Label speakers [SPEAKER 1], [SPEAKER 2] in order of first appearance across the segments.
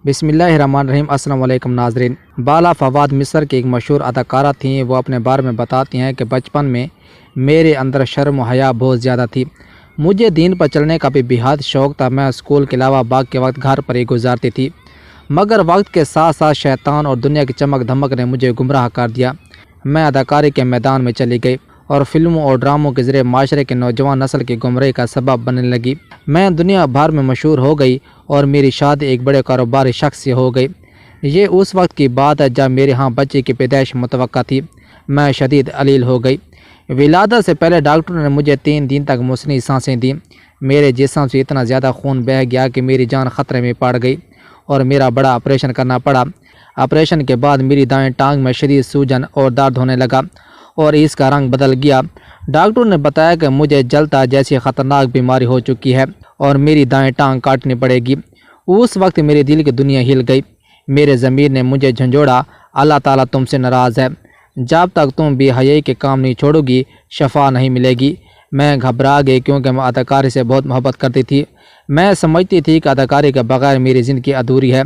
[SPEAKER 1] بسم اللہ الرحمن الرحیم۔ السلام علیکم ناظرین۔ بالا فواد مصر کی ایک مشہور اداکارہ تھیں۔ وہ اپنے بارے میں بتاتی ہیں کہ بچپن میں میرے اندر شرم و حیا بہت زیادہ تھی۔ مجھے دین پر چلنے کا بھی بہت شوق تھا۔ میں اسکول کے علاوہ باقی وقت گھر پر ہی گزارتی تھی، مگر وقت کے ساتھ ساتھ شیطان اور دنیا کی چمک دھمک نے مجھے گمراہ کر دیا۔ میں اداکاری کے میدان میں چلی گئی اور فلموں اور ڈراموں کے ذریعے معاشرے کے نوجوان نسل کی گمراہی کا سبب بننے لگی۔ میں دنیا بھر میں مشہور ہو گئی اور میری شادی ایک بڑے کاروباری شخص سے ہو گئی۔ یہ اس وقت کی بات ہے جب میرے ہاں بچے کی پیدائش متوقع تھی۔ میں شدید علیل ہو گئی۔ ولادت سے پہلے ڈاکٹروں نے مجھے 3 دن تک مصنوعی سانسیں دیں۔ میرے جسم سے اتنا زیادہ خون بہہ گیا کہ میری جان خطرے میں پڑ گئی اور میرا بڑا آپریشن کرنا پڑا۔ آپریشن کے بعد میری دائیں ٹانگ میں شدید سوجن اور درد ہونے لگا اور اس کا رنگ بدل گیا۔ ڈاکٹروں نے بتایا کہ مجھے جلتا جیسی خطرناک بیماری ہو چکی ہے اور میری دائیں ٹانگ کاٹنی پڑے گی۔ اس وقت میرے دل کی دنیا ہل گئی۔ میرے ضمیر نے مجھے جھنجھوڑا، اللہ تعالیٰ تم سے ناراض ہے۔ جب تک تم بے حیائی کے کام نہیں چھوڑو گی شفا نہیں ملے گی۔ میں گھبرا گئی کیونکہ میں اداکاری سے بہت محبت کرتی تھی۔ میں سمجھتی تھی کہ اداکاری کے بغیر میری زندگی ادھوری ہے،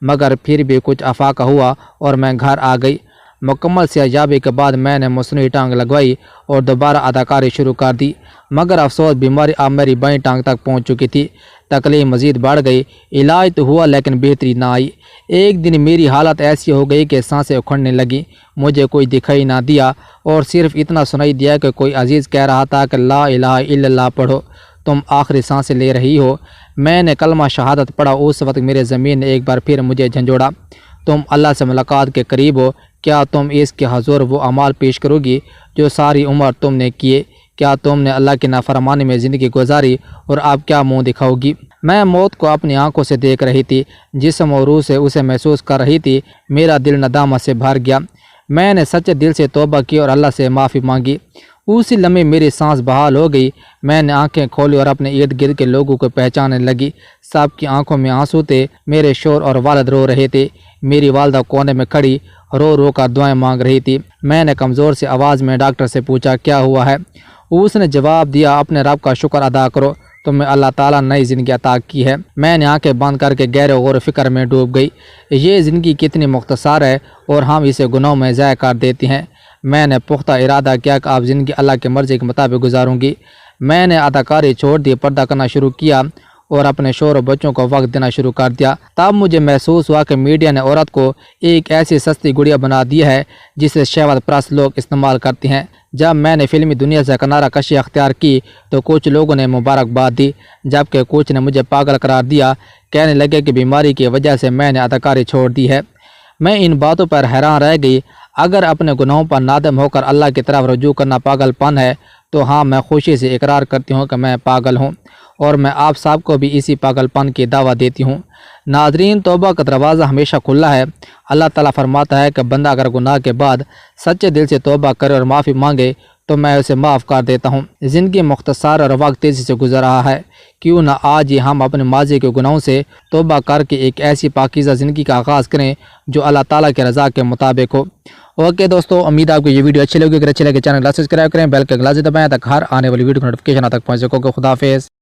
[SPEAKER 1] مگر پھر بھی کچھ افاقہ ہوا اور میں گھر آ گئی۔ مکمل صحتیابی کے بعد میں نے مصنوعی ٹانگ لگوائی اور دوبارہ اداکاری شروع کر دی، مگر افسوس بیماری اب میری بائیں ٹانگ تک پہنچ چکی تھی۔ تکلیف مزید بڑھ گئی۔ علاج تو ہوا لیکن بہتری نہ آئی۔ ایک دن میری حالت ایسی ہو گئی کہ سانسیں اکھڑنے لگیں۔ مجھے کوئی دکھائی نہ دیا اور صرف اتنا سنائی دیا کہ کوئی عزیز کہہ رہا تھا کہ لا الہ الا اللہ پڑھو، تم آخری سانسیں لے رہی ہو۔ میں نے کلمہ شہادت پڑھا۔ اس وقت میرے ضمیر نے ایک بار پھر مجھے جھنجھوڑا، تم اللہ سے ملاقات کے قریب ہو۔ کیا تم اس کے حضور وہ اعمال پیش کرو گی جو ساری عمر تم نے کیے؟ کیا تم نے اللہ کی نافرمانی میں زندگی گزاری اور اب کیا منہ دکھاؤ گی؟ میں موت کو اپنی آنکھوں سے دیکھ رہی تھی، جسم اور روح سے اسے محسوس کر رہی تھی۔ میرا دل ندامت سے بھر گیا۔ میں نے سچے دل سے توبہ کی اور اللہ سے معافی مانگی۔ اسی لمحے میری سانس بحال ہو گئی۔ میں نے آنکھیں کھولی اور اپنے ارد گرد کے لوگوں کو پہچاننے لگی۔ سب کی آنکھوں میں آنسو تھے۔ میرے شوہر اور والد رو رہے تھے۔ میری والدہ کونے میں کھڑی رو رو کر دعائیں مانگ رہی تھی۔ میں نے کمزور سی آواز میں ڈاکٹر سے پوچھا کیا ہوا ہے؟ اس نے جواب دیا، اپنے رب کا شکر ادا کرو، تمہیں اللہ تعالیٰ نئی زندگی عطا کی ہے۔ میں نے آنکھیں بند کر کے گہرے غور و فکر میں ڈوب گئی۔ یہ زندگی کتنی مختصر ہے اور ہم اسے گناہوں میں ضائع کر دیتے ہیں۔ میں نے پختہ ارادہ کیا کہ اب زندگی اللہ کی مرضی کے مطابق گزاروں گی۔ میں نے اداکاری چھوڑ دی، پردہ کرنا شروع کیا اور اپنے شوہر و بچوں کو وقت دینا شروع کر دیا۔ تب مجھے محسوس ہوا کہ میڈیا نے عورت کو ایک ایسی سستی گڑیا بنا دی ہے جسے شہوت پرست لوگ استعمال کرتے ہیں۔ جب میں نے فلمی دنیا سے کنارہ کشی اختیار کی تو کچھ لوگوں نے مبارکباد دی، جبکہ کچھ نے مجھے پاگل قرار دیا۔ کہنے لگے کہ بیماری کی وجہ سے میں نے اداکاری چھوڑ دی ہے۔ میں ان باتوں پر حیران رہ گئی۔ اگر اپنے گناہوں پر نادم ہو کر اللہ کی طرف رجوع کرنا پاگل پن ہے تو ہاں، میں خوشی سے اقرار کرتی ہوں کہ میں پاگل ہوں اور میں آپ سب کو بھی اسی پاگل پن کی دعوت دیتی ہوں۔ ناظرین، توبہ کا دروازہ ہمیشہ کھلا ہے۔ اللہ تعالیٰ فرماتا ہے کہ بندہ اگر گناہ کے بعد سچے دل سے توبہ کرے اور معافی مانگے تو میں اسے معاف کر دیتا ہوں۔ زندگی مختصر اور وقت تیزی سے گزر رہا ہے، کیوں نہ آج ہی ہم اپنے ماضی کے گناہوں سے توبہ کر کے ایک ایسی پاکیزہ زندگی کا آغاز کریں جو اللہ تعالیٰ کی رضا کے مطابق ہو۔ اوکے دوستو، امید ہے آپ کو یہ ویڈیو اچھی لگی۔ اگر اچھی لگے چینل کو سبسکرائب کریں، بیل کا گلاس دبائیں تاکہ ہر آنے والی ویڈیو کی نوٹیفیکیشن آپ تک پہنچ سکے۔ خدا حافظ۔